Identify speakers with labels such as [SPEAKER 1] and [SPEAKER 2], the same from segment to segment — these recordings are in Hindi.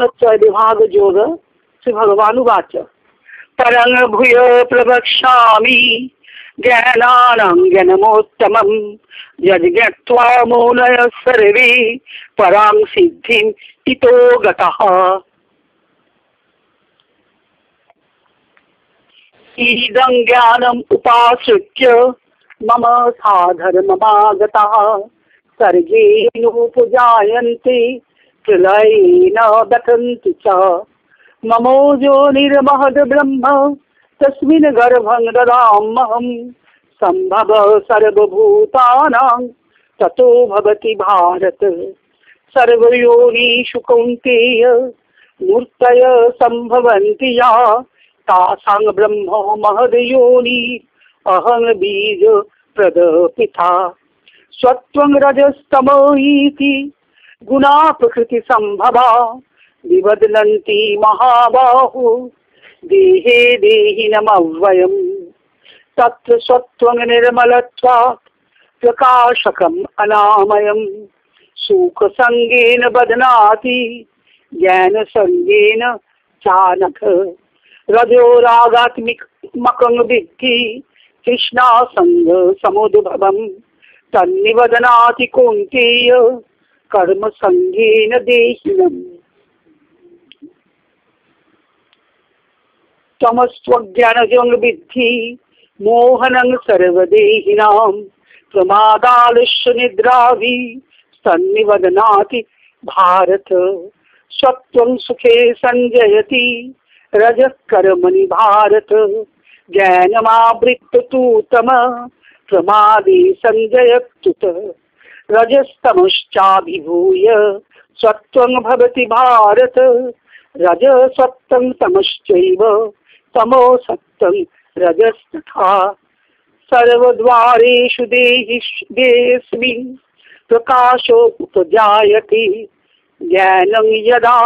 [SPEAKER 1] विभाग योग श्री भगवानुवाच परं भूय प्रवक्ष्यामि ज्ञानानज्ञानमोत्तमं यज्ञत्वा मूलय सर्वे परां सिद्धिं इतो गतः। इदं ज्ञानम् उपाश्रित्य मम साधर्ममागतः सर्गे नोपजायन्ते प्रलयेन दतन्ति च ममोजो निर्महद् ब्रह्म तस्मिन् गर्भं ददाम्यहं सम्भव सर्वभूतानां ततो भवति भारत। सर्वयोनिषु कौन्तेय मूर्तय सम्भवन्ति या तासां ब्रह्मो महद्योनि अहं बीज प्रदपिता। सत्त्वं रजस्तमो इति गुणा प्रकृति संभवा विबध्नन्ति महाबाहो देहे देहिनमव्ययम्। तत्र सत्त्वं निर्मलत्वात् प्रकाशकम् अनामयम् सुखसंगेन बध्नाति ज्ञानसंगेन चानघ। रजो रागात्मकं विद्धि तृष्णासंग समुद्भवम् तन्निबध्नाति कौन्तेय कर्म संगेन देहिनम्। तमस्त्वज्ञानजं विद्धि मोहनं सर्वदेहिनां प्रमादालस्य निद्राभि तन्निबध्नाति भारत। सत्त्वं सुखे संजयति रजः कर्मणि भारत ज्ञानमावृत्य तु तमः प्रमादे संजयत्युत। रजस्तमश्चाभिभूय सत्त्वं भवति भारत रजः सत्त्वं तमश्चैव तमो सत्त्वं रजस्तथा। सर्वद्वारेषु देहेऽस्मिन् प्रकाशो उपजायते ज्ञानं यदा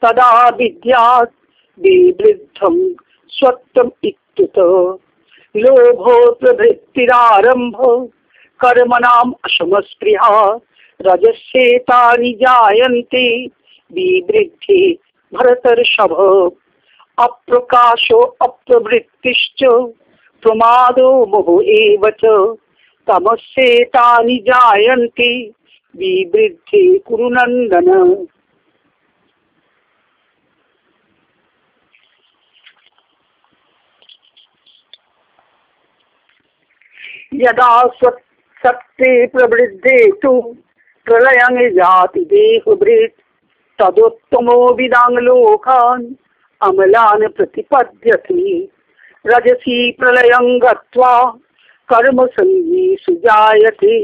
[SPEAKER 1] तदा विद्यात् विवृद्धं सत्त्वम् इत्युत। लोभो प्रवृत्तिरारम्भो कर्मणाम् अशमस्पृहा रजस्येतानि जायन्ते विवृद्धि भरतर्षभ। अप्रकाशो अप्रवृत्तिश्च प्रमादो मोहो एव च तमस्येतानि जायन्ते विवृद्धि कुरु नन्दन। यदा सत्ते प्रवृद्धे तु प्रलयं याति देहभृत् तदोत्तमो विदां लोकान् अमलान् प्रतिपद्यते। रजसी प्रलयं गत्वा कर्मसंगीषु जायते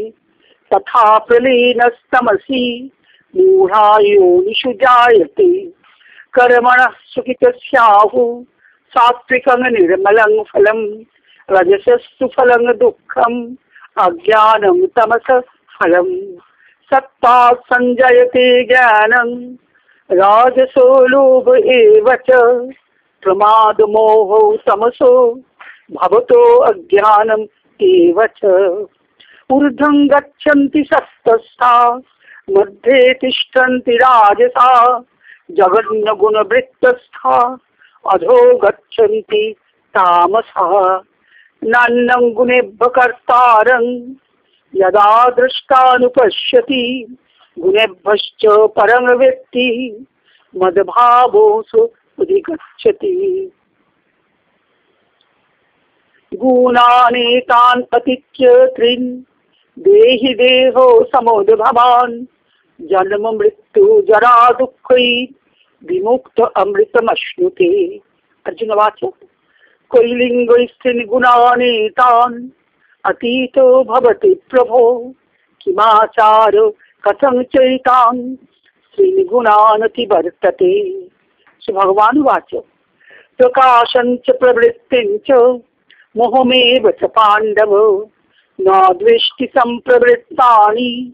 [SPEAKER 1] तथा प्रलीनस्तमसि मूढा योनिषु जायते। कर्मणः सुखितस्याहुः सात्विकं निर्मलं फलं रजसस्तु फलं दुःखम् अज्ञानं तमसः फलम्। सत्तात् संजयते ज्ञानं राजसो लोभ एव च प्रमाद मोहो तमसो भवतो अज्ञानम् एव च। ऊर्ध्वं गच्छन्ति सत्तस्था मध्ये तिष्ठन्ति राजसा जगन्नगुणवृत्तस्था अधो गच्छन्ति तामसः। नान्नं गुणेभ्यः कर्तारं यदा दृष्टानुपश्यति गुणेभ्यश्च परं वेत्ति मद्भावोऽसु अधिगच्छति। गुणानेतान् अतीत्य त्रीन् देहि देहो समुद्भवान् जन्म मृत्यु जरा दुःखै विमुक्त अमृतमश्नुते। अर्जुनवाच कैलिङ्गस्त्रीन् गुणानेतान् अतीतो भवति प्रभो किमाचार कथं चैतान् त्रीन् गुणान् अतिवर्तते। श्री भगवानुवाच प्रकाशं च प्रवृत्तिं च मोहमेव च पाण्डव न द्वेष्टि सम्प्रवृत्तानि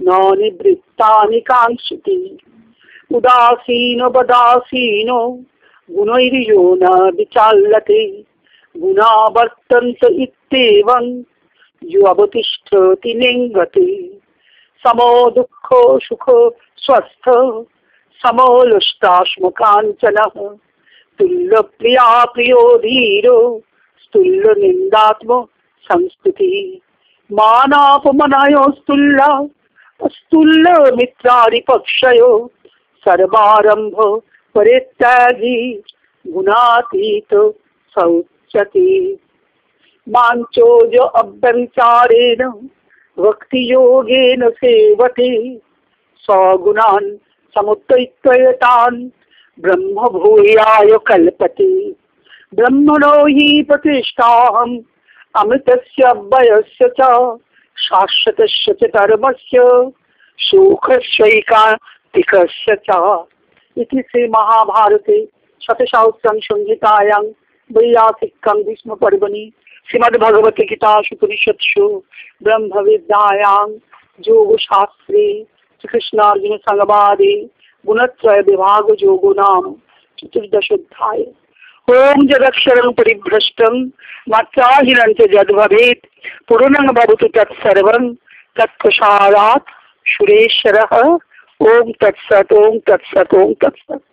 [SPEAKER 1] न निवृत्तानि काङ्क्षति। उदासीनो वदासीनो गुणैर्यो न विचाल्यते गुणा वर्तन्त इत्येवं यो अवतिष्ठति नेङ्गते। समो दुःखो सुखो स्वस्थ समोलुष्टाश्म कांचनः तुल्य प्रिया प्रियो धीरो स्तुल्य निंदात्म संस्तुति मानापमनयो स्तुल्य स्तुल्य मित्रादिपक्षयो सर्वारंभ परित्यागी गुणातीत सौच्यते मांचोज अव्यभिचारेण भक्ति योगेन सेवते सगुणान् समुत्थितान् ब्रह्म भूयाय कल्पते ब्रह्मणो हि प्रतिष्ठाहम् अमृतस्य अव्ययस्य च शाश्वतस्य च धर्मस्य सुखस्यैकान्तिकस्य च इति श्री महाभारते शतशास्त्रं संहितायां वैयासिकं भीष्म पर्वणि श्रीमद्भगवती गीतासु ब्रह्म विद्यायां योगशास्त्रे श्रीकृष्णार्जुन संवादे गुणत्रय विभाग योगो नाम चतुर्दशोऽध्याय। ओम जदक्षरं परिभ्रष्टं मात्राहीनं च यद्भवेत् पूर्णं भवतु तत्सर्वं तत्प्रसादात् सुरेश्वरः। ओम तत्सत् ओम तत्सत् ओम तत्सत्।